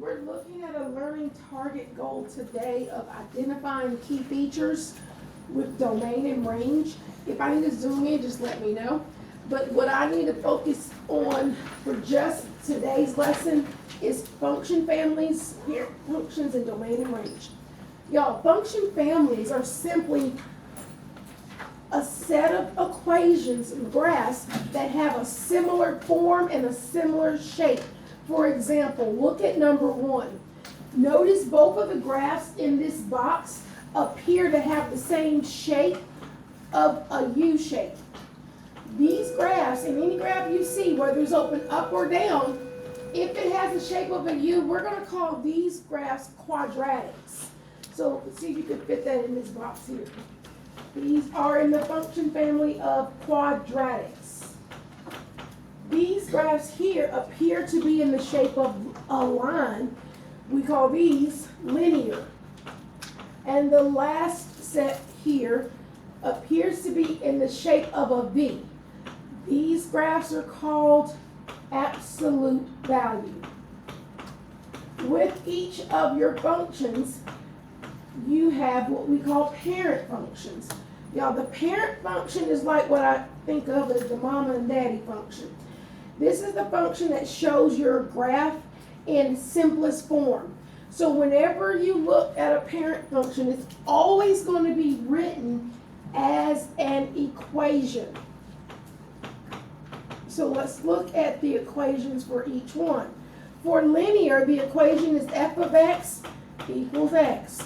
We're looking at a learning target goal today of identifying key features with domain and range. If I need to zoom in, just let me know. But what I need to focus on for just today's lesson is function families, parent functions, and domain and range. Y'all, function families are simply a set of equations and graphs that have a similar form and a similar shape. For example, look at number 1. Notice both of the graphs in this box appear to have the same shape of a U shape. These graphs, in any graph you see, whether it's open up or down, if it has the shape of a U, we're going to call these graphs quadratics. So let's see if you can fit that in this box here. These are in the function family of quadratics. These graphs here appear to be in the shape of a line. We call these linear. And the last set here appears to be in the shape of a V. These graphs are called absolute value. With each of your functions, you have what we call parent functions. Y'all, the parent function is like what I think of as the mama and daddy function. This is the function that shows your graph in simplest form. So whenever you look at a parent function, it's always going to be written as an equation. So let's look at the equations for each one. For linear, the equation is f of x equals x.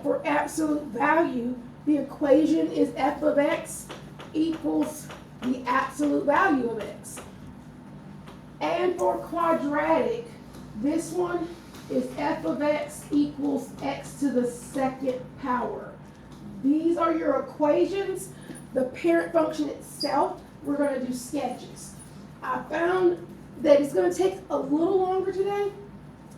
For absolute value, the equation is f of x equals the absolute value of x. And for quadratic, this one is f of x equals x to the second power. These are your equations. The parent function itself, we're going to do sketches. I found that it's going to take a little longer today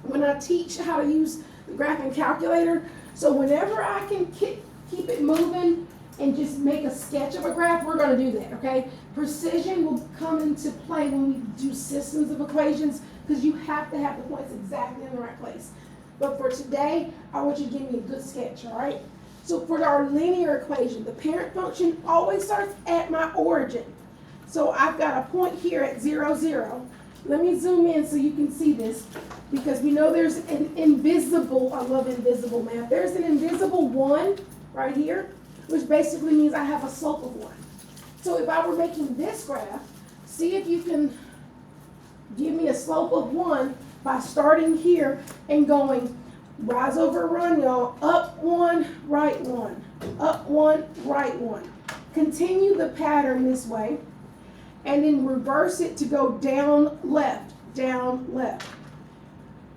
when I teach how to use the graphing calculator. So whenever I can keep it moving and just make a sketch of a graph, we're going to do that, okay? Precision will come into play when we do systems of equations because you have to have the points exactly in the right place. But for today, I want you to give me a good sketch, all right? So for our linear equation, the parent function always starts at my origin. So I've got a point here at 0, 0. Let me zoom in so you can see this because we know there's an invisible, I love invisible math, there's an invisible 1 right here, which basically means I have a slope of 1. So if I were making this graph, see if you can give me a slope of 1 by starting here and going rise over run, y'all, up 1, right 1, up 1, right 1. Continue the pattern this way. And then reverse it to go down, left, down, left.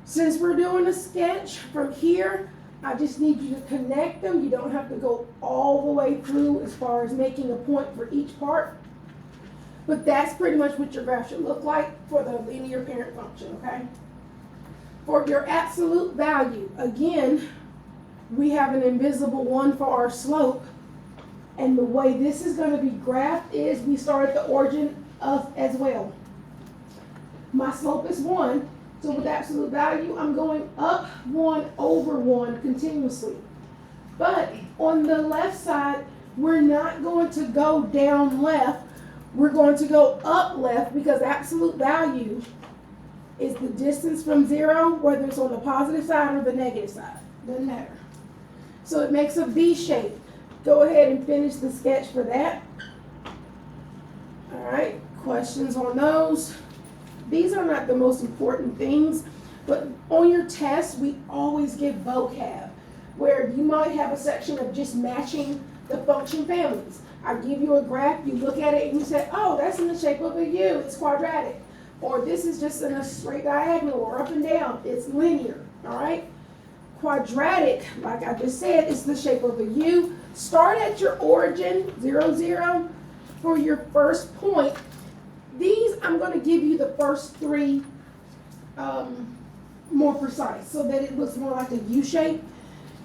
Since we're doing a sketch from here, I just need you to connect them. You don't have to go all the way through as far as making a point for each part. But that's pretty much what your graph should look like for the linear parent function, okay? For your absolute value, again, we have an invisible 1 for our slope. And the way this is going to be graphed is we start at the origin of as well. My slope is 1, so with absolute value, I'm going up 1 over 1 continuously. But on the left side, we're not going to go down left. We're going to go up left because absolute value is the distance from 0, whether it's on the positive side or the negative side. Doesn't matter. So it makes a V shape. Go ahead and finish the sketch for that. All right, questions on those? These are not the most important things, but on your test, we always give vocab, where you might have a section of just matching the function families. I give you a graph, you look at it, and you say, oh, that's in the shape of a U, it's quadratic. Or this is just in a straight diagonal or up and down, it's linear, all right? Quadratic, like I just said, is the shape of a U. Start at your origin, 0, 0, for your first point. These, I'm going to give you the first 3 more precise so that it looks more like a U shape.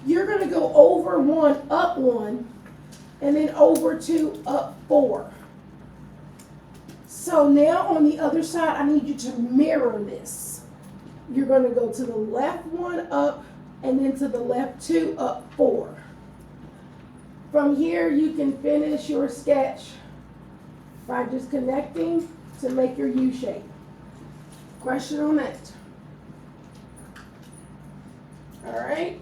You're going to go over 1, up 1, and then over 2, up 4. So now on the other side, I need you to mirror this. you're going to go to the left 1 up, and then to the left 2 up 4. From here, you can finish your sketch by just connecting to make your U shape. Question on that? All right.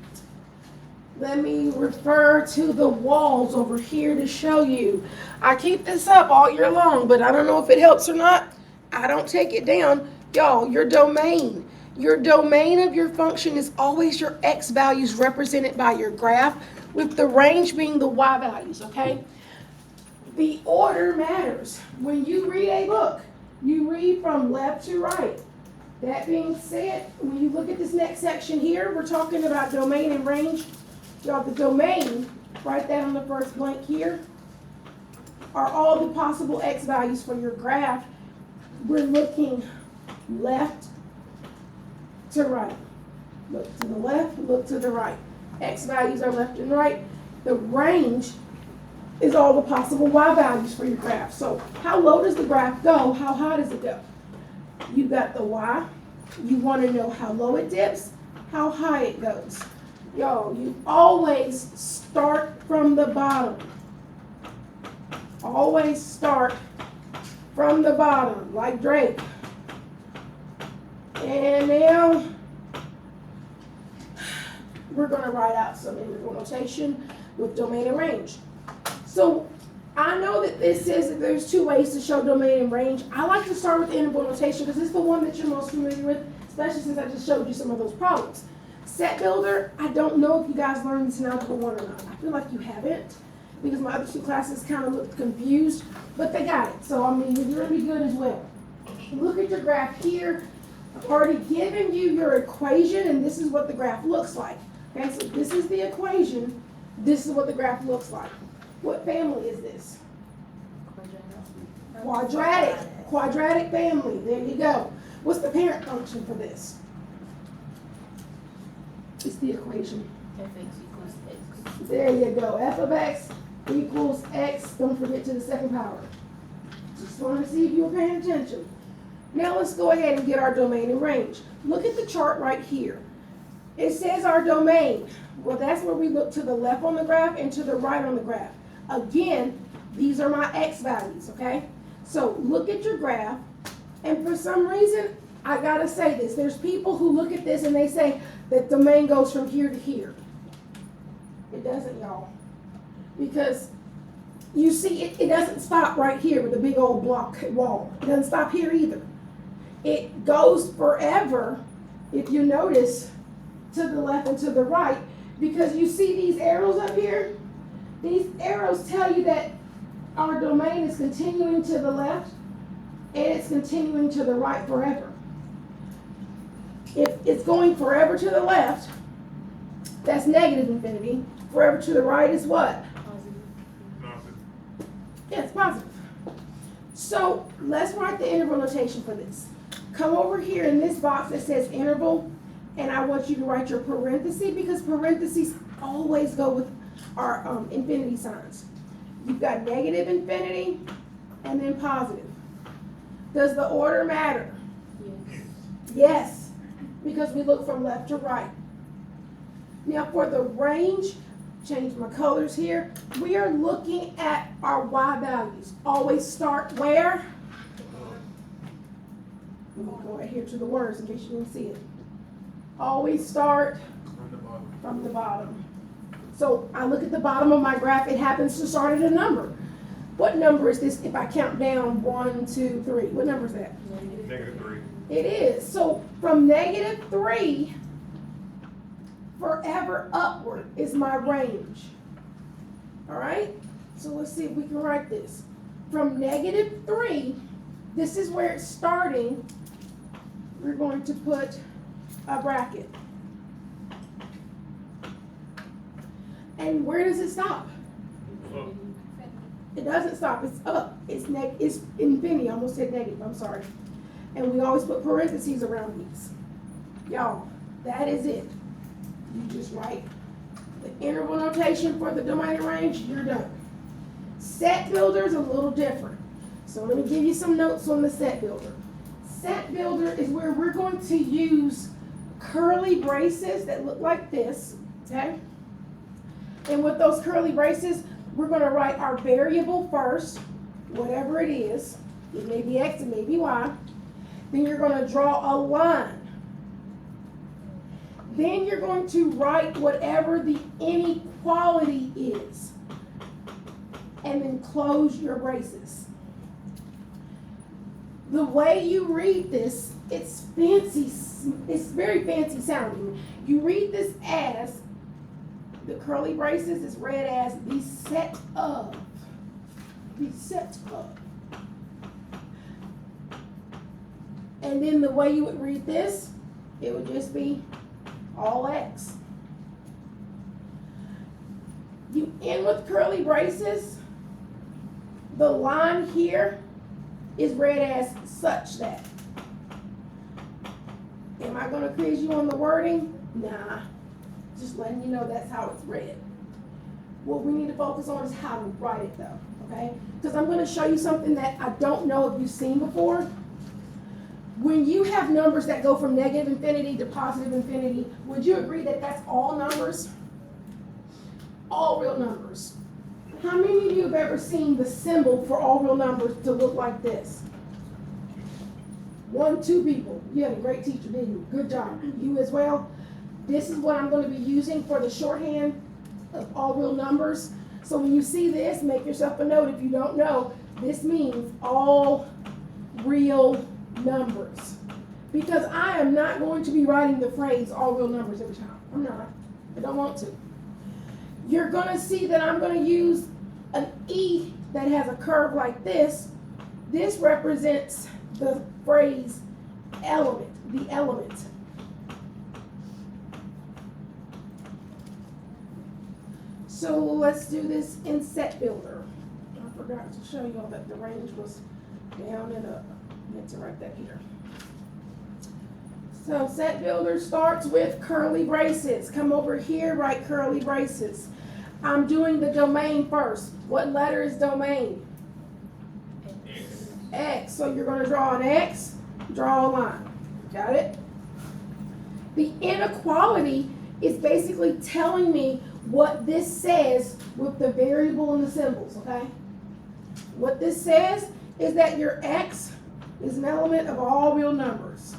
Let me refer to the walls over here to show you. I keep this up all year long, but I don't know if it helps or not. I don't take it down. Y'all, your domain. Your domain of your function is always your x values represented by your graph, with the range being the y values, okay? The order matters. When you read a book, you read from left to right. That being said, when you look at this next section here, we're talking about domain and range. Y'all, the domain, write that on the first blank here, are all the possible x values for your graph. We're looking left to right. Look to the left, look to the right. X values are left and right. The range is all the possible y values for your graph. So how low does the graph go? How high does it go? You've got the y. You want to know how low it dips, how high it goes. Y'all, you always start from the bottom. Always start from the bottom, like Drake. And now we're going to write out some integral notation with domain and range. So I know that this says that there's 2 ways to show domain and range. I like to start with the integral notation because it's the one that you're most familiar with, especially since I just showed you some of those problems. Set builder, I don't know if you guys learned this in Algebra 1 or not. I feel like you haven't because my other 2 classes kind of looked confused, but they got it. So, I mean, you're going to be good as well. Look at your graph here. I've already given you your equation, and this is what the graph looks like. Okay, so this is the equation. This is what the graph looks like. What family is this? Quadratic. Quadratic family. There you go. What's the parent function for this? It's the equation. Fx equals x. There you go. F of x equals x. Don't forget to the second power. Just want to see if you were paying attention. Now let's go ahead and get our domain and range. Look at the chart right here. It says our domain. Well, that's where we look to the left on the graph and to the right on the graph. Again, these are my x values, okay? So look at your graph, and for some reason, I gotta say this. There's people who look at this and they say that domain goes from here to here. It doesn't, y'all. Because you see, it doesn't stop right here with a big old block wall. It doesn't stop here either. It goes forever, if you notice, to the left and to the right, because you see these arrows up here? These arrows tell you that our domain is continuing to the left and it's continuing to the right forever. If it's going forever to the left, that's negative infinity. Forever to the right is what? Positive. Yeah, it's positive. So let's write the interval notation for this. Come over here in this box that says interval, and I want you to write your parentheses, because parentheses always go with our infinity signs. You've got negative infinity and then positive. Does the order matter? Yes. Yes, because we look from left to right. Now for the range, change my colors here. We are looking at our y values. Always start where? Let me go right here to the words in case you didn't see it. Always start from the bottom. So I look at the bottom of my graph, it happens to start at a number. What number is this if I count down 1, 2, 3? What number is that? -3. It is. So from -3 forever upward is my range. All right? So let's see if we can write this. From -3, this is where it's starting. We're going to put a bracket. And where does it stop? It doesn't stop. It's up. It's infinity. I almost said negative. I'm sorry. And we always put parentheses around these. Y'all, that is it. You just write the interval notation for the domain and range. You're done. Set builder is a little different. So let me give you some notes on the set builder. set builder is where we're going to use curly braces that look like this, okay? And with those curly braces, we're gonna write our variable first, whatever it is. It may be X, it may be Y. Then you're gonna draw a line. Then you're going to write whatever the inequality is. And then close your braces. The way you read this, it's fancy, it's very fancy sounding. You read this as, the curly braces is read as the set of. The set of. And then the way you would read this, it would just be all X. You end with curly braces, the line here is read as such that. Am I gonna quiz you on the wording? Nah, just letting you know that's how it's read. What we need to focus on is how to write it though, okay? Because I'm gonna show you something that I don't know if you've seen before. When you have numbers that go from negative infinity to positive infinity, would you agree that that's all numbers? All real numbers. How many of you have ever seen the symbol for all real numbers to look like this? 1, 2 people. You had a great teacher, didn't you? Good job. You as well. This is what I'm going to be using for the shorthand of all real numbers. So when you see this, make yourself a note. If you don't know, this means all real numbers. Because I am not going to be writing the phrase all real numbers every time. I'm not. I don't want to. You're going to see that I'm going to use an E that has a curve like this. This represents the phrase element, the element. So let's do this in set builder. I forgot to show you all that the range was down and up. I meant to write that here. So set builder starts with curly braces. Come over here, write curly braces. I'm doing the domain first. What letter is domain? X. X. So you're going to draw an X, draw a line. Got it? The inequality is basically telling me what this says with the variable and the symbols, okay? What this says is that your X is an element of all real numbers.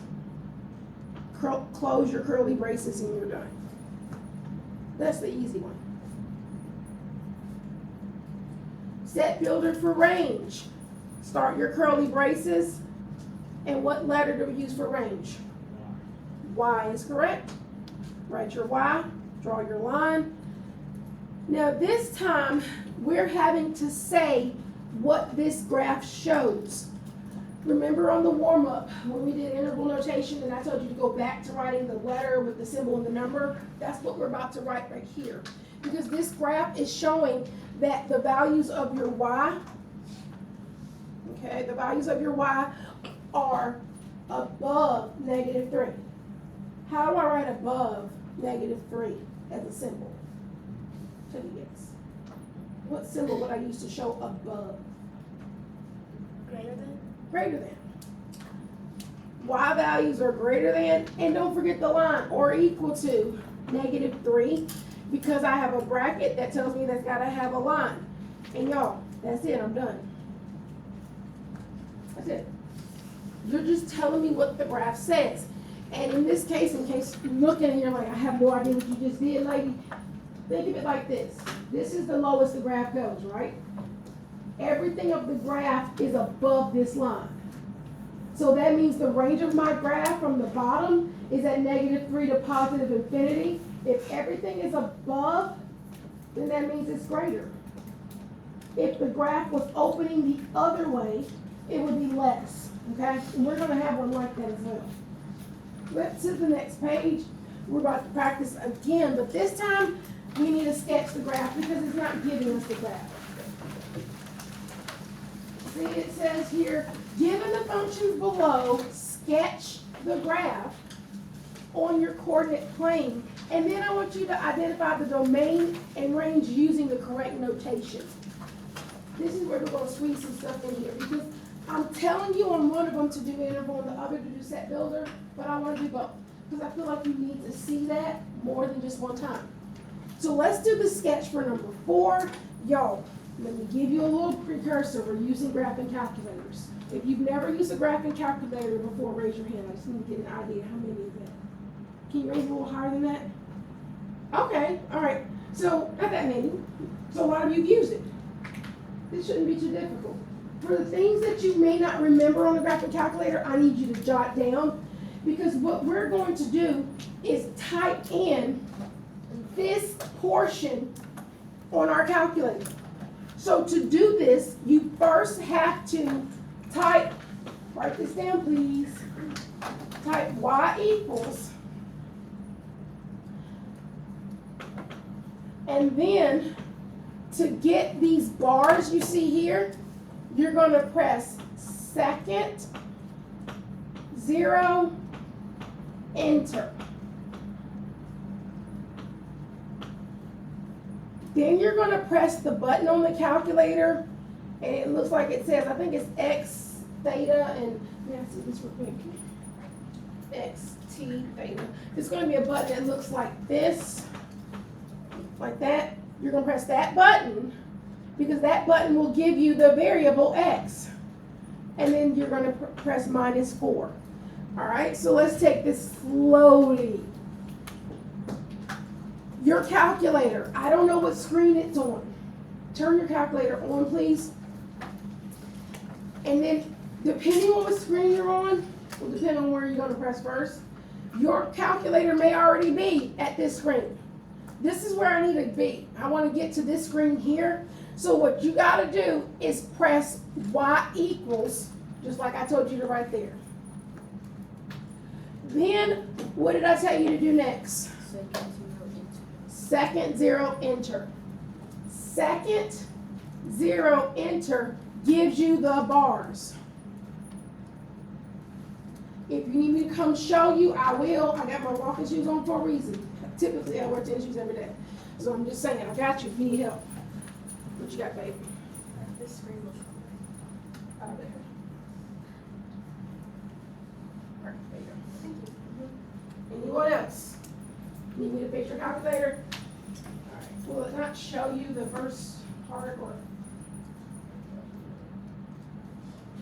Close your curly braces and you're done. That's the easy one. Set builder for range. Start your curly braces. And what letter do we use for range? Y is correct. Write your Y, draw your line. Now this time, we're having to say what this graph shows. Remember on the warm-up, when we did interval notation and I told you to go back to writing the letter with the symbol and the number, that's what we're about to write right here. Because this graph is showing that the values of your Y, okay, the values of your Y are above -3. How do I write above -3 as a symbol? Tell me yes. What symbol would I use to show above? Greater than? Greater than. Y values are greater than, and don't forget the line, or equal to -3, because I have a bracket that tells me that's got to have a line. And y'all, that's it, I'm done. That's it. You're just telling me what the graph says. And in this case, in case you're looking and you're like, I have no idea what you just did, lady, think of it like this. This is the lowest the graph goes, right? Everything of the graph is above this line. So that means the range of my graph from the bottom is at -3 to positive infinity. If everything is above, then that means it's greater. If the graph was opening the other way, it would be less, okay? And we're gonna have one like that as well. Flip to the next page. We're about to practice again, but this time we need to sketch the graph because it's not giving us the graph. See, it says here, given the functions below, sketch the graph on your coordinate plane. And then I want you to identify the domain and range using the correct notation. This is where we're going to squeeze some stuff in here because I'm telling you on one of them to do interval and the other to do set builder, but I wanna do both. Because I feel like you need to see that more than just one time. So let's do the sketch for number 4. Y'all, let me give you a little precursor. We're using graphing calculators. If you've never used a graphing calculator before, raise your hand. I just need to get an idea how many of them. Can you raise it a little higher than that? Okay, all right. So not that many. So a lot of you use it. This shouldn't be too difficult. For the things that you may not remember on a graphing calculator, I need you to jot down, because what we're going to do is type in this portion on our calculator. So to do this, you first have to type, write this down please, type y equals, and then to get these bars you see here, you're going to press second, 0, enter. Then you're going to press the button on the calculator, and it looks like it says, I think it's X theta, and let me see this real quick. X T theta. It's going to be a button that looks like this, like that. You're going to press that button, because that button will give you the variable X. And then you're going to press -4. All right, so let's take this slowly. Your calculator, I don't know what screen it's on. Turn your calculator on, please. And then, depending on what screen you're on, will depend on where you're going to press first. Your calculator may already be at this screen. This is where I need to be. I want to get to this screen here. So what you got to do is press y equals, just like I told you to right there. Then, what did I tell you to do next? Second 0 enter. Second 0 enter gives you the bars. If you need me to come show you, I will. I got my walking shoes on for a reason. Typically I wear tennis shoes every day. So I'm just saying, I got you if you need help. What you got, baby? This screen was Out there. All right, there you go. Thank you. Anyone else? Need me to fix your calculator? All right. Will it not show you the first part or?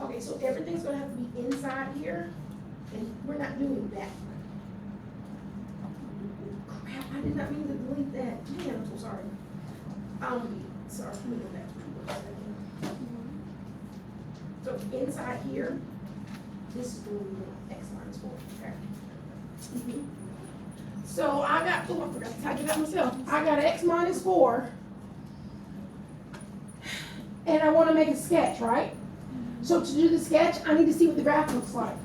Okay, so everything's gonna have to be inside here, and we're not doing that. Crap, I did not mean to delete that. Man, I'm so sorry. Sorry, let me go back to it. So inside here, this is going to be X -4, okay? So I got, oh, I forgot to type it out myself. I got X -4, and I want to make a sketch, right? So to do the sketch, I need to see what the graph looks like.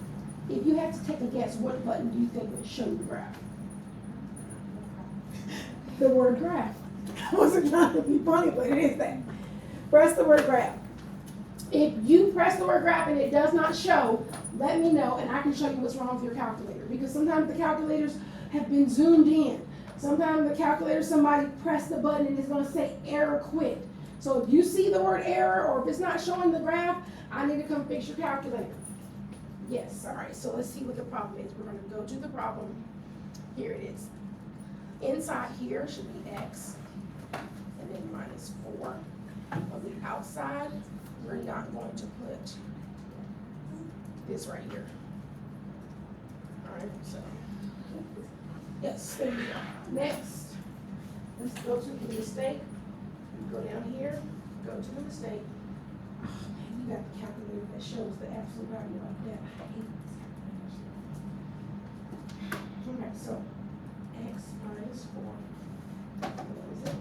If you have to take a guess, what button do you think would show the graph? The word graph. I wasn't trying to be funny, but it is that. Press the word graph. If you press the word graph and it does not show, let me know and I can show you what's wrong with your calculator. Because sometimes the calculators have been zoomed in. Sometimes the calculator, somebody pressed the button and it's going to say error quit. So if you see the word error or if it's not showing the graph, I need to come fix your calculator. Yes, all right, so let's see what the problem is. We're going to go to the problem. Here it is. Inside here should be X, and then -4. On the outside, we're not going to put this right here. All right, so, yes, there you go. Next, let's go to the mistake. Go down here, go to the mistake. Oh man, you got the calculator that shows the absolute value like that. I hate this. Okay, so X -4. What is it?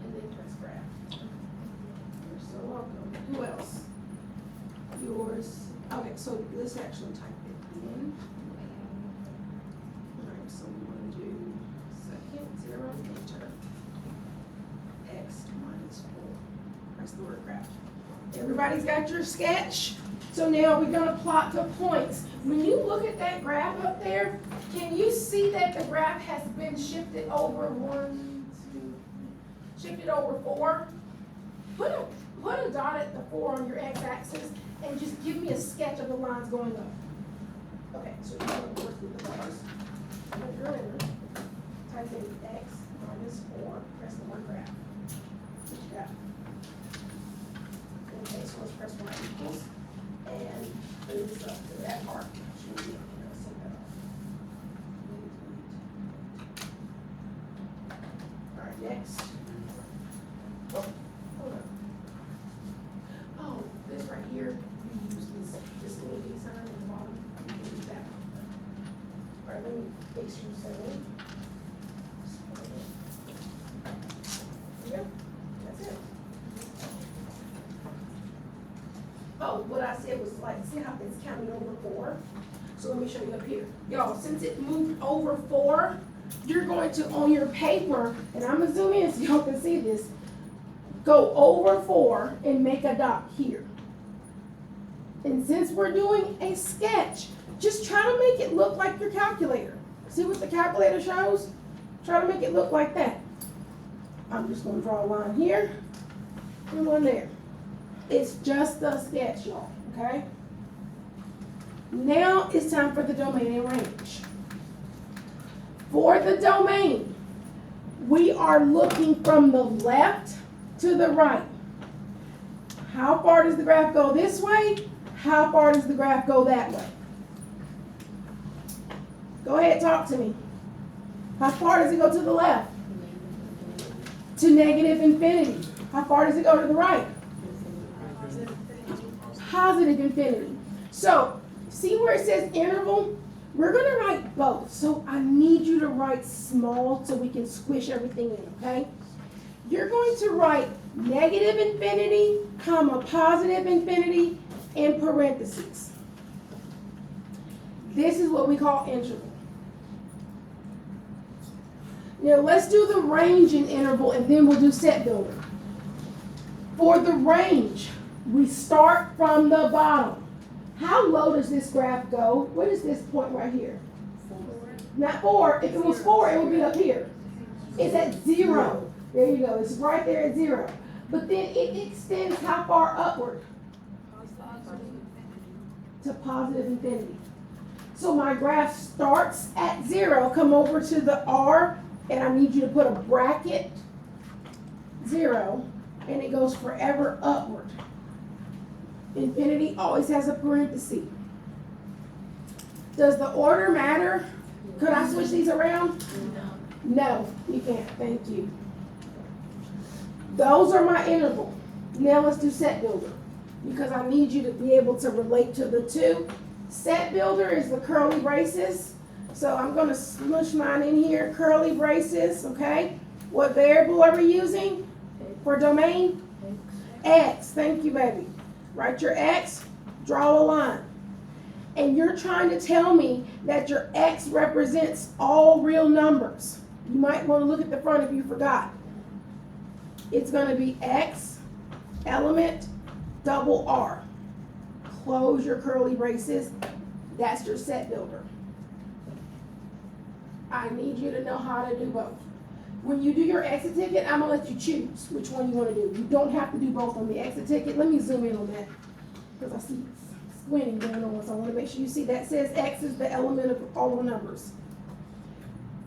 And then press graph. You're so welcome. Who else? Yours. Okay, so let's actually type it in. Alright, so we want to do second 0 enter. X -4. Press the word graph. Everybody's got your sketch. So now we're going to plot the points. When you look at that graph up there, can you see that the graph has been shifted over 4? Put a dot at the 4 on your x-axis and just give me a sketch of the lines going up. Okay, so you're gonna work through the bars. When you're in, type in x minus 4, press the one graph. What you got? Okay, so let's press y equals, and move this up to that part. Should be, set that off. All right, next. Oh, hold on. Oh, this right here, you use this little D sign at the bottom. You can use that one. All right, let me make sure you say it. Yep, that's it. Oh, what I said was like, see how it's counting over 4? So let me show you up here. Y'all, since it moved over 4, you're going to, on your paper, and I'm gonna zoom in so y'all can see this, go over 4 and make a dot here. And since we're doing a sketch, just try to make it look like your calculator. See what the calculator shows? Try to make it look like that. I'm just gonna draw a line here and one there. It's just a sketch, y'all, okay? Now it's time for the domain and range. For the domain, we are looking from the left to the right. How far does the graph go this way? How far does the graph go that way? Go ahead, talk to me. How far does it go to the left? To negative infinity. How far does it go to the right? Positive infinity. So, see where it says interval? We're going to write both. So, I need you to write small so we can squish everything in, okay? You're going to write negative infinity, comma, positive infinity, in parentheses. This is what we call interval. Now let's do the range in interval and then we'll do set builder. For the range, we start from the bottom. How low does this graph go? What is this point right here? 4. Not 4. If it was 4, it would be up here. It's at 0. There you go. It's right there at 0. But then it extends how far upward? To positive infinity. So my graph starts at 0, come over to the R, and I need you to put a bracket 0, and it goes forever upward. Infinity always has a parenthesis. Does the order matter? Could I switch these around? No, you can't. Thank you. Those are my interval. Now let's do set builder, because I need you to be able to relate to the two. Set builder is the curly braces. So I'm going to smush mine in here, curly braces, okay? What variable are we using for domain? X. Thank you, baby. Write your X, draw a line. And you're trying to tell me that your X represents all real numbers. You might want to look at the front if you forgot. It's going to be X, element, double R. Close your curly braces. That's your set builder. I need you to know how to do both. When you do your exit ticket, I'm going to let you choose which one you want to do. You don't have to do both on the exit ticket. Let me zoom in on that because I see squinting going on. So I want to make sure you see that says X is the element of all the numbers.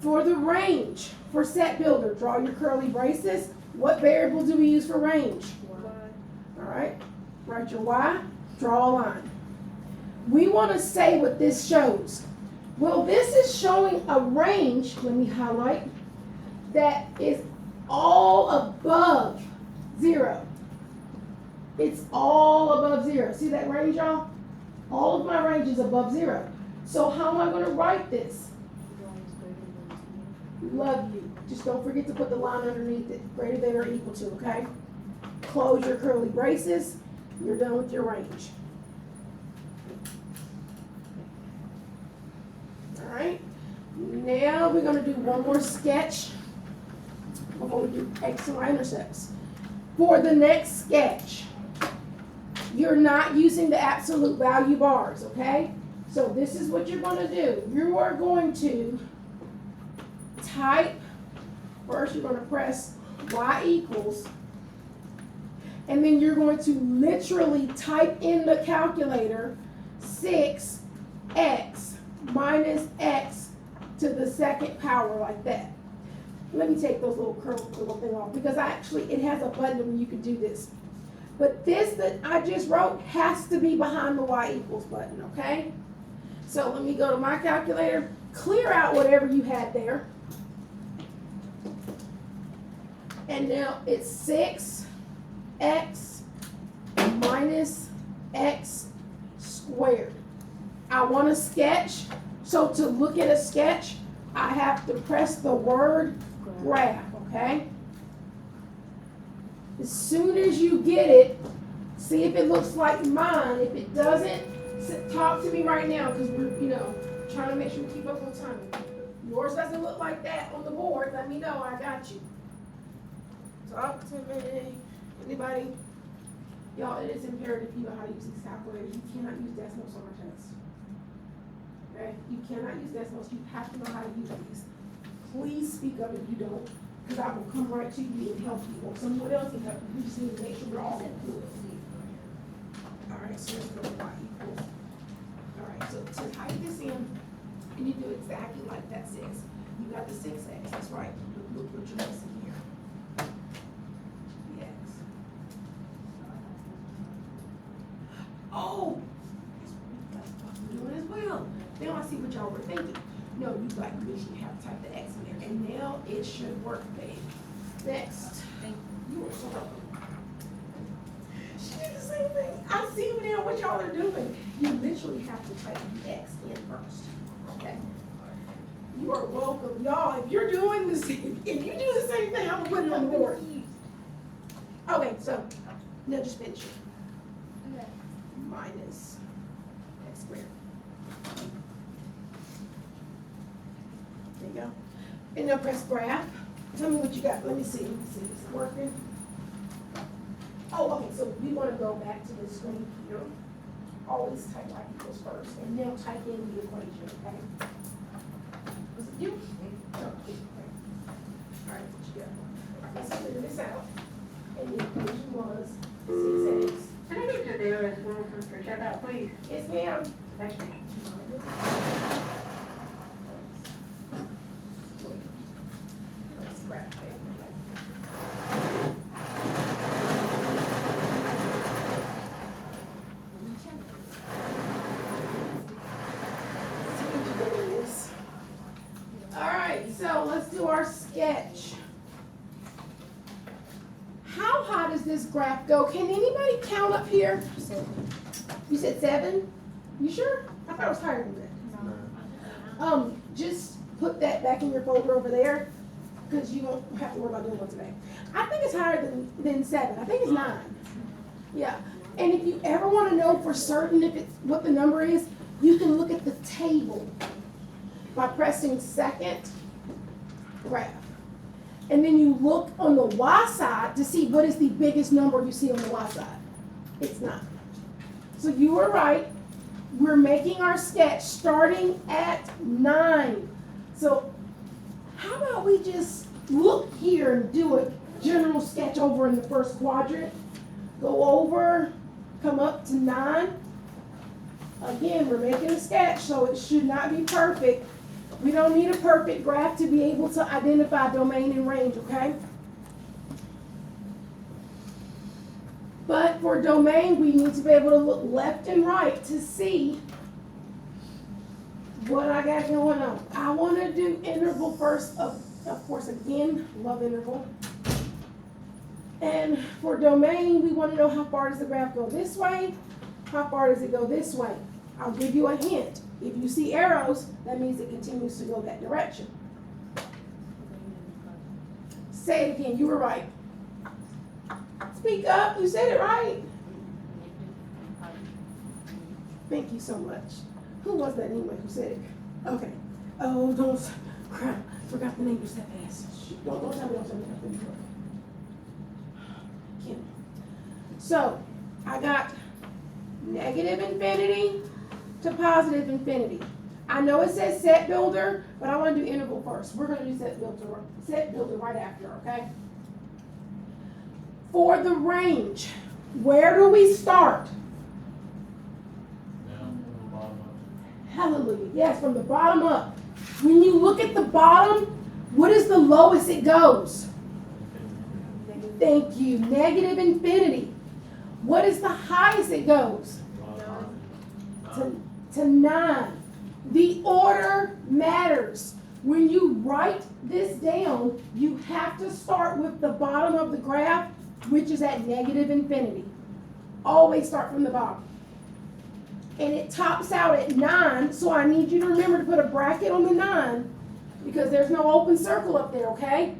For the range, for set builder, draw your curly braces. What variable do we use for range? All right. Write your Y, draw a line. We want to say what this shows. Well, this is showing a range, let me highlight, that is all above 0. It's all above 0. See that range, y'all? All of my range is above 0. So how am I going to write this? Love you. Just don't forget to put the line underneath it, greater than or equal to, okay? Close your curly braces. You're done with your range. All right. Now we're going to do one more sketch before we do X and Y intercepts. For the next sketch, you're not using the absolute value bars, okay? So this is what you're going to do. You are going to type, first you're going to press Y equals, And then you're going to literally type in the calculator 6x minus x to the second power like that. Let me take those little thing off because it has a button where you can do this. But this that I just wrote has to be behind the y equals button, okay? So let me go to my calculator, clear out whatever you had there. And now it's 6x minus x squared. I want to sketch, so to look at a sketch, I have to press the word graph, okay? As soon as you get it, see if it looks like mine. If it doesn't, talk to me right now because we're, trying to make sure we keep up on time. Yours doesn't look like that on the board. Let me know. I got you. Talk to me. Anybody? Y'all, it is imperative you know how to use these calculators. You cannot use decimals on our test. Okay? You cannot use decimals. You have to know how to use these. Please speak up if you don't, because I will come right to you and help you, or someone else can help you. We just need to make sure we're all good. All right, so let's go to y equals. All right, so to type this in, and you do exactly like that says. You got the 6x, that's right. Look what you're missing here. The x. Oh, that's what we're doing as well. Now I see what y'all were thinking. No, you literally have to type the x in there, and now it should work, babe. Next. You are so welcome. She did the same thing. I see now what y'all are doing. You literally have to type the x in first. Okay. You are welcome. Y'all, if you're doing this, if you do the same thing, I'm gonna put it on the board. Okay, so now just finish it. Okay. Minus x squared. There you go. And now press graph. Tell me what you got. Let me see. Is it working? Oh, okay. So we want to go back to the screen here. Always type y equals first, and now type in the equation. Okay. Was it you? No. Okay. All right. What you got? Let's figure this out. And the equation was 6x. Can I get your DOS one for check out, please? Yes, ma'am. Thank you. Let's graph it. All right, so let's do our sketch. How high does this graph go? Can anybody count up here? You said 7? You sure? I thought it was higher than that. Just put that back in your folder over there, because you won't have to worry about doing one today. I think it's higher than 7. I think it's 9. Yeah. And if you ever want to know for certain if it's what the number is, you can look at the table by pressing second graph. And then you look on the y side to see what is the biggest number you see on the y side. It's 9. So you were right. We're making our sketch starting at 9. So how about we just look here and do a general sketch over in the first quadrant. Go over, come up to 9. Again, we're making a sketch, so it should not be perfect. We don't need a perfect graph to be able to identify domain and range, okay? But for domain, we need to be able to look left and right to see what I got going on. I want to do interval first, of course, again, love interval. And for domain, we want to know how far does the graph go this way, how far does it go this way. I'll give you a hint. If you see arrows, that means it continues to go that direction. Say it again, you were right. Speak up, you said it right. Thank you so much. Who was that anyway who said it? Okay. Oh, don't, crap, forgot the name, you said fast. Don't tell me, don't tell me. Kim. So, I got negative infinity to positive infinity. I know it says set builder, but I want to do interval first. We're going to do set builder right after, okay? For the range, where do we start? Down from the bottom up. Hallelujah. Yes, from the bottom up. When you look at the bottom, what is the lowest it goes? Thank you. Negative infinity. What is the highest it goes? To 9. The order matters. When you write this down, you have to start with the bottom of the graph, which is at negative infinity. Always start from the bottom. And it tops out at 9, so I need you to remember to put a bracket on the 9 because there's no open circle up there, okay?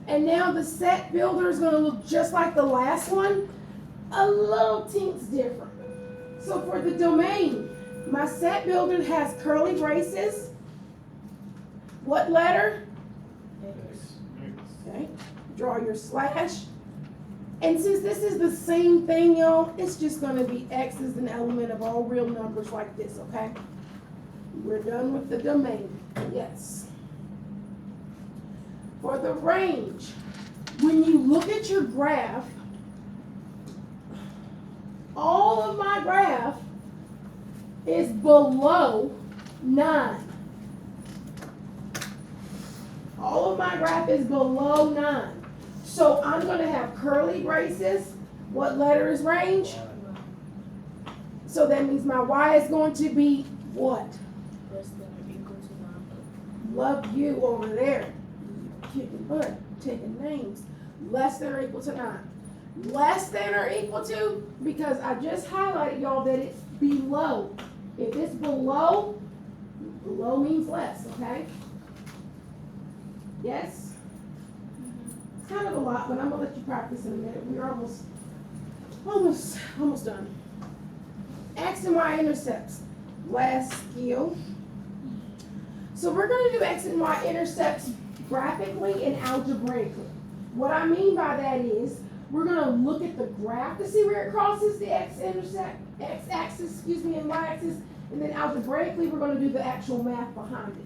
And now the set builder is going to look just like the last one, a little tinks different. So for the domain, my set builder has curly braces. What letter? Okay, draw your slash. And since this is the same thing, y'all, it's just going to be X as an element of all real numbers like this, okay? We're done with the domain. Yes. For the range, when you look at your graph, all of my graph is below 9. All of my graph is below 9. So I'm going to have curly braces. What letter is range? So that means my Y is going to be what? Less than or equal to 9. Love you over there. Kicking butt, taking names. Less than or equal to 9. Less than or equal to, because I just highlighted y'all that it's below. If it's below, below means less, okay? Yes? It's kind of a lot, but I'm gonna let you practice in a minute. We're almost done. X and Y intercepts. Last skill. So we're gonna do X and Y intercepts graphically and algebraically. What I mean by that is we're going to look at the graph to see where it crosses the x-axis, and y-axis, and then algebraically we're going to do the actual math behind it.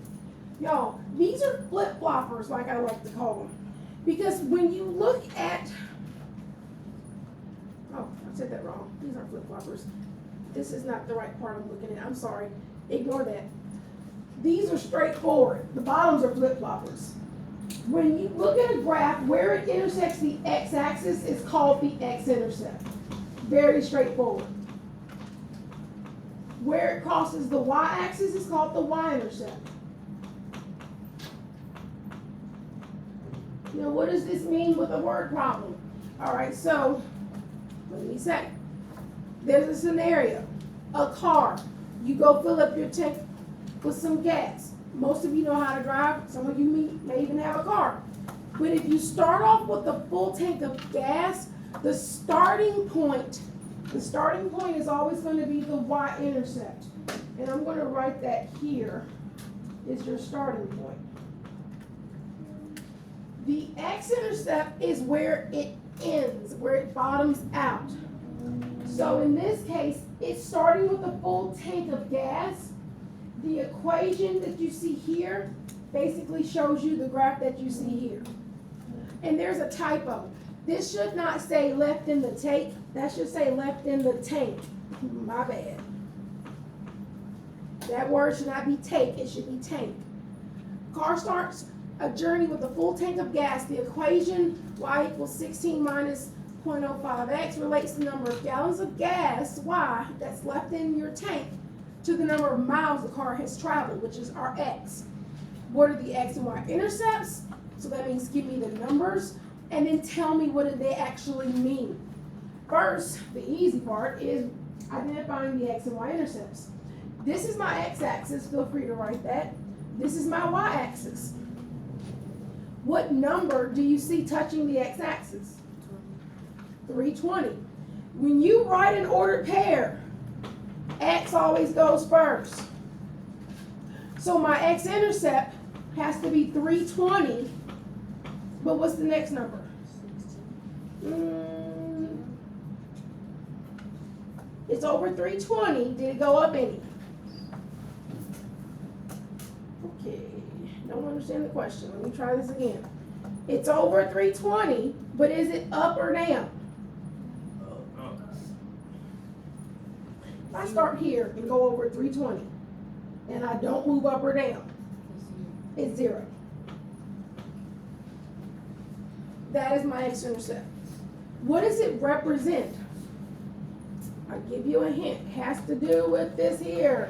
Y'all, these are flip-floppers, like I like to call them, because when you look at, oh, I said that wrong. These aren't flip-floppers. This is not the right part I'm looking at. I'm sorry. Ignore that. These are straightforward. The bottoms are flip-floppers. When you look at a graph, where it intersects the x-axis is called the x-intercept. Very straightforward. Where it crosses the y-axis is called the y-intercept. Now, what does this mean with a word problem? All right, so let me say, there's a scenario. A car. You go fill up your tank with some gas. Most of you know how to drive. Some of you may even have a car. But if you start off with a full tank of gas, the starting point is always going to be the y-intercept. And I'm going to write that here is your starting point. The x-intercept is where it ends, where it bottoms out. So in this case, it's starting with a full tank of gas. The equation that you see here basically shows you the graph that you see here. And there's a typo. This should not say left in the tank. That should say left in the tank. My bad. That word should not be take. It should be tank. Car starts a journey with a full tank of gas. The equation y equals 16 minus 0.05x relates the number of gallons of gas, y, that's left in your tank, to the number of miles the car has traveled, which is our x. What are the x and y intercepts? So that means give me the numbers and then tell me what do they actually mean. First, the easy part is identifying the x and y intercepts. This is my x-axis, feel free to write that. This is my y-axis. What number do you see touching the x-axis? 320. When you write an ordered pair, x always goes first. So my x-intercept has to be 320, but what's the next number? It's over 320. Did it go up any? Okay, don't understand the question. Let me try this again. It's over 320, but is it up or down? If I start here and go over 320, and I don't move up or down, it's 0. That is my x-intercept. What does it represent? I'll give you a hint. It has to do with this here.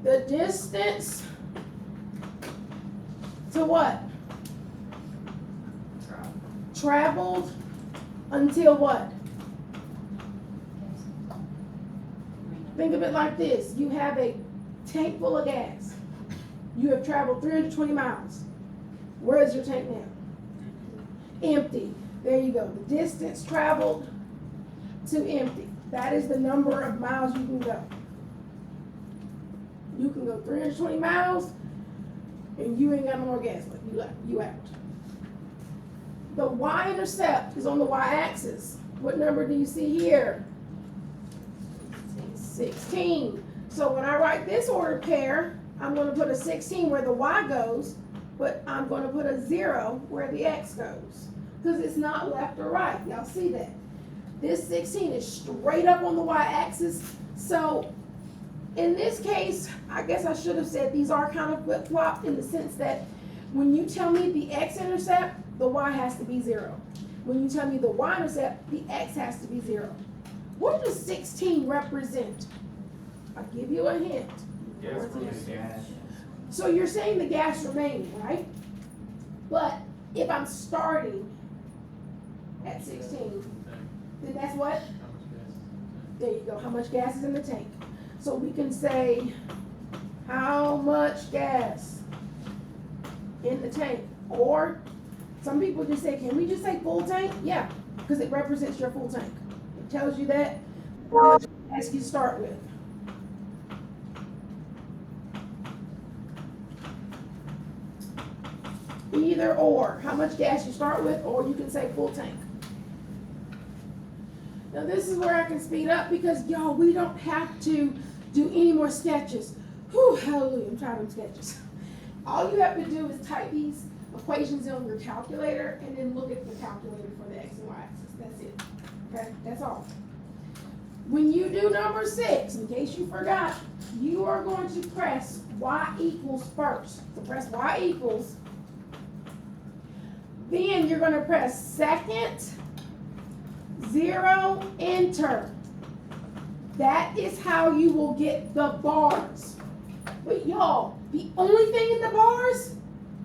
The distance to what? Traveled until what? Think of it like this. You have a tank full of gas. You have traveled 320 miles. Where is your tank now? Empty. There you go. The distance traveled to empty. That is the number of miles you can go. You can go 320 miles and you ain't got no more gas left. You out. The y-intercept is on the y-axis. What number do you see here? 16. So when I write this ordered pair, I'm going to put a 16 where the y goes, but I'm going to put a 0 where the x goes. Because it's not left or right. Y'all see that? This 16 is straight up on the y-axis. So in this case, I guess I should have said these are kind of flip-flopped in the sense that when you tell me the x-intercept, the y has to be 0. When you tell me the y-intercept, the x has to be 0. What does 16 represent? I'll give you a hint. So you're saying the gas remaining, right? But if I'm starting at 16, then that's what? There you go. How much gas is in the tank? So we can say, how much gas in the tank? Or some people just say, can we just say full tank? Yeah, because it represents your full tank. It tells you that. Ask you to start with. Either or, how much gas you start with, or you can say full tank. Now this is where I can speed up because y'all, we don't have to do any more sketches. Whew, hallelujah, I'm tired of sketches. All you have to do is type these equations in on your calculator and then look at the calculator for the x and y axis. That's it. Okay, that's all. When you do number 6, in case you forgot, you are going to press y equals first. So press y equals. Then you're going to press second, 0, enter. That is how you will get the bars. But y'all, the only thing in the bars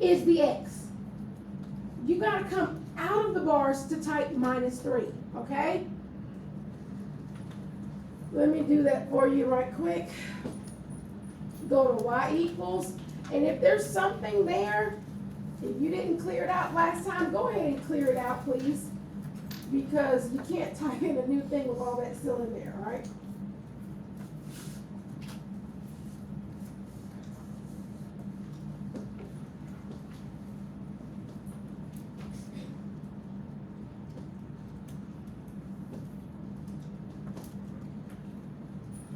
is the x. You got to come out of the bars to type -3, okay? Let me do that for you right quick. Go to y equals, and if there's something there, if you didn't clear it out last time, go ahead and clear it out, please. Because you can't type in a new thing with all that still in there, all right?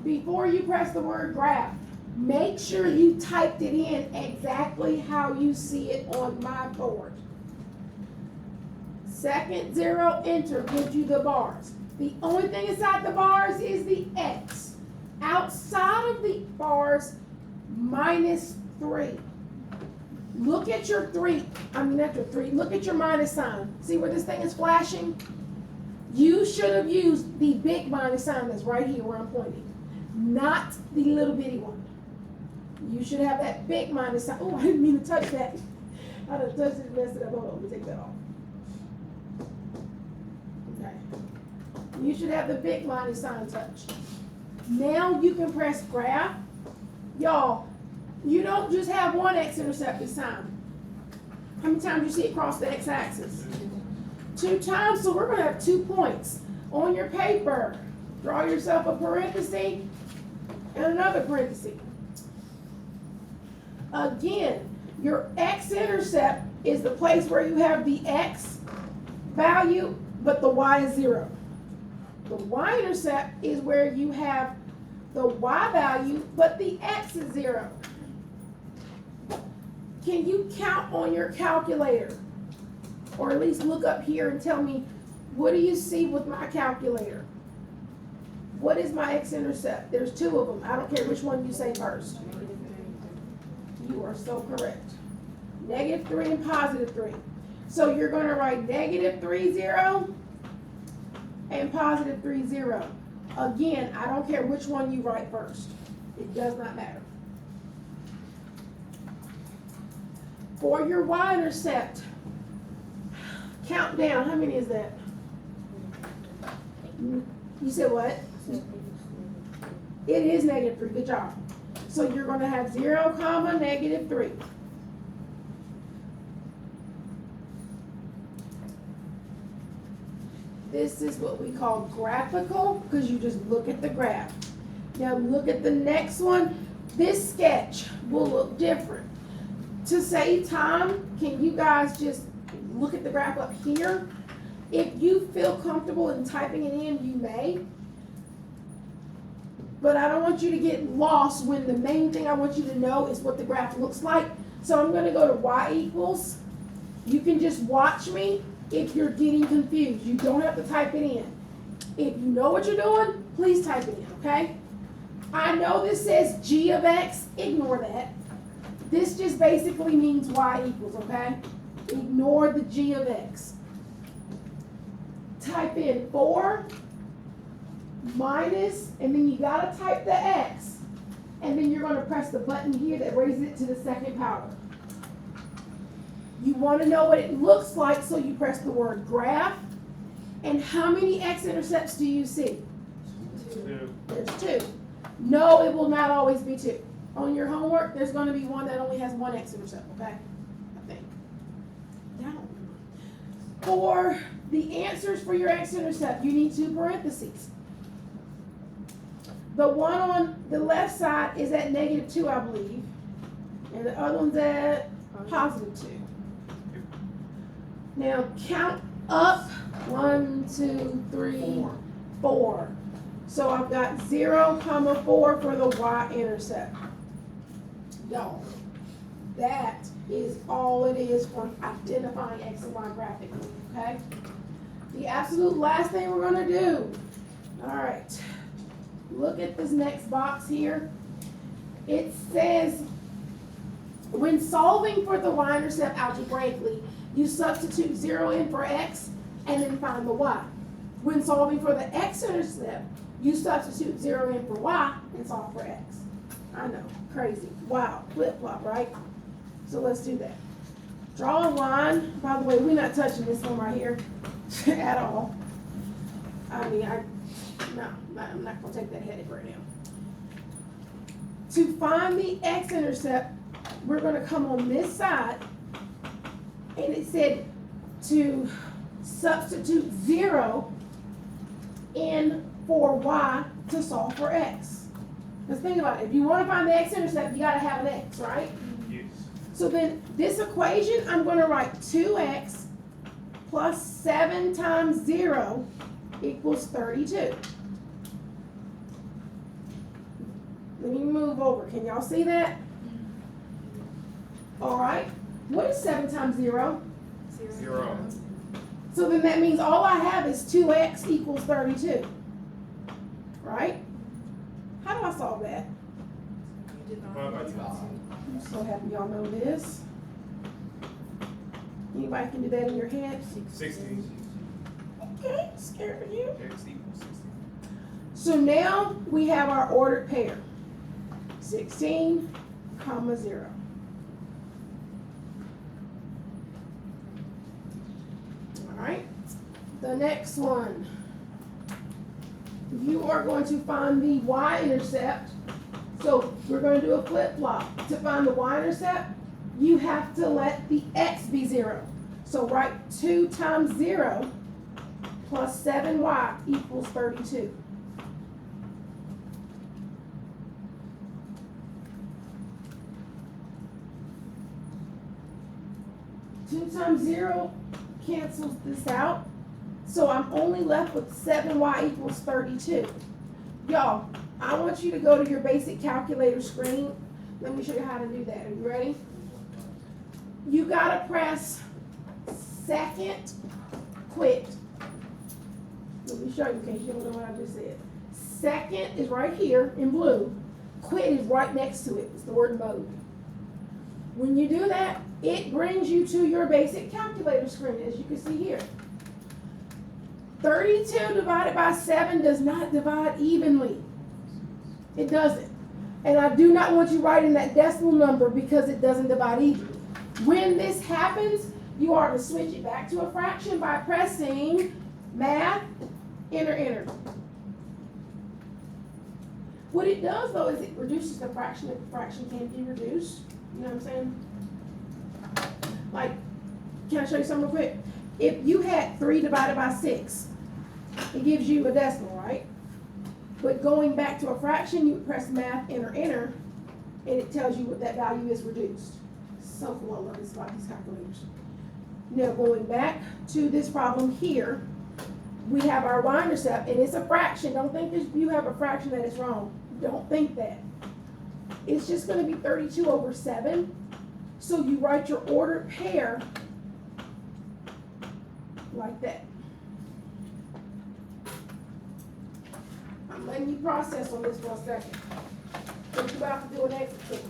Before you press the word graph, make sure you typed it in exactly how you see it on my board. Second, 0, enter, gives you the bars. The only thing inside the bars is the x. Outside of the bars, -3. Look at your 3, not your 3, look at your minus sign. See where this thing is flashing? You should have used the big minus sign that's right here where I'm pointing, not the little bitty one. You should have that big minus sign. Oh, I didn't mean to touch that. I done touched it and messed it up. Hold on, let me take that off. Okay. You should have the big minus sign touched. Now you can press graph. Y'all, you don't just have one x-intercept this time. How many times you see it cross the x-axis? 2 times, so we're going to have 2 points. On your paper, draw yourself a parenthesis and another parenthesis. Again, your x-intercept is the place where you have the x value, but the y is 0. The y-intercept is where you have the y value, but the x is 0. Can you count on your calculator? Or at least look up here and tell me, what do you see with my calculator? What is my x-intercept? There's two of them. I don't care which one you say first. You are so correct. -3 and +3. So you're going to write -3, 0 and +3, 0. Again, I don't care which one you write first. It does not matter. For your y-intercept, count down. How many is that? You said what? It is -3. Good job. So you're going to have 0, -3. This is what we call graphical, because you just look at the graph. Now look at the next one. This sketch will look different. To save time, can you guys just look at the graph up here? If you feel comfortable in typing it in, you may. But I don't want you to get lost when the main thing I want you to know is what the graph looks like. So I'm going to go to y equals. You can just watch me if you're getting confused. You don't have to type it in. If you know what you're doing, please type it in, okay? I know this says g of x. Ignore that. This just basically means y equals, okay? Ignore the g of x. Type in 4 minus, and then you gotta type the x, and then you're gonna press the button here that raises it to the second power. You wanna know what it looks like, so you press the word graph. And how many x-intercepts do you see? 2. There's 2. No, it will not always be 2. On your homework, there's gonna be one that only has 1 x-intercept, okay? I think. Down. For the answers for your x-intercept, you need 2 parentheses. The one on the left side is at -2, I believe. And the other one's at +2. Now count up. 1, 2, 3, 4. So I've got 0, 4 for the y-intercept. Y'all, that is all it is for identifying x and y graphically, okay? The absolute last thing we're gonna do, all right, look at this next box here. It says, when solving for the y-intercept algebraically, you substitute 0 in for x and then find the y. When solving for the x-intercept, you substitute 0 in for y and solve for x. I know, crazy. Wow, flip-flop, right? So let's do that. Draw a line. By the way, we're not touching this one right here at all. I mean, I'm not gonna take that headache right now. To find the x-intercept, we're gonna come on this side, and it said to substitute 0 in for y to solve for x. Because think about it, if you want to find the x-intercept, you gotta have an x, right? Yes. So then this equation, I'm gonna write 2x plus 7 times 0 equals 32. Let me move over, can y'all see that? All right, what is 7 times 0? 0. So then that means all I have is 2x equals 32, right? How do I solve that? You did not. Well, that's I'm so happy y'all know this. Anybody can do that in your head? 16. Okay, scared of you. X equals 16. So now we have our ordered pair. 16, 0. All right, the next one. You are going to find the y-intercept. So we're going to do a flip-flop. To find the y-intercept, you have to let the x be 0. So write 2 times 0 plus 7y equals 32. Two times 0 cancels this out. So I'm only left with 7y equals 32. Y'all, I want you to go to your basic calculator screen. Let me show you how to do that. Are you ready? you gotta press second, quit. Let me show you in case you don't know what I just said. Second is right here in blue. Quit is right next to it. It's the word mode. When you do that, it brings you to your basic calculator screen, as you can see here. 32 divided by 7 does not divide evenly. It doesn't. And I do not want you writing that decimal number because it doesn't divide evenly. When this happens, you are to switch it back to a fraction by pressing math, enter. What it does though is it reduces the fraction if the fraction can be reduced. You know what I'm saying? Like, can I show you something real quick? If you had 3 divided by 6, it gives you a decimal, right? But going back to a fraction, you would press math, enter, and it tells you what that value is reduced. So cool, I love this about these calculators. Now going back to this problem here, we have our y-intercept, and it's a fraction. Don't think that you have a fraction that is wrong. Don't think that. It's just going to be 32 over 7. So you write your ordered pair like that. I'm letting you process on this for a second. But you're about to do an exercise.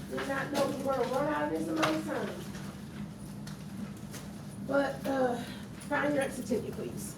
Did not know we were going to run out of this amount of time. But find your exit ticket, please.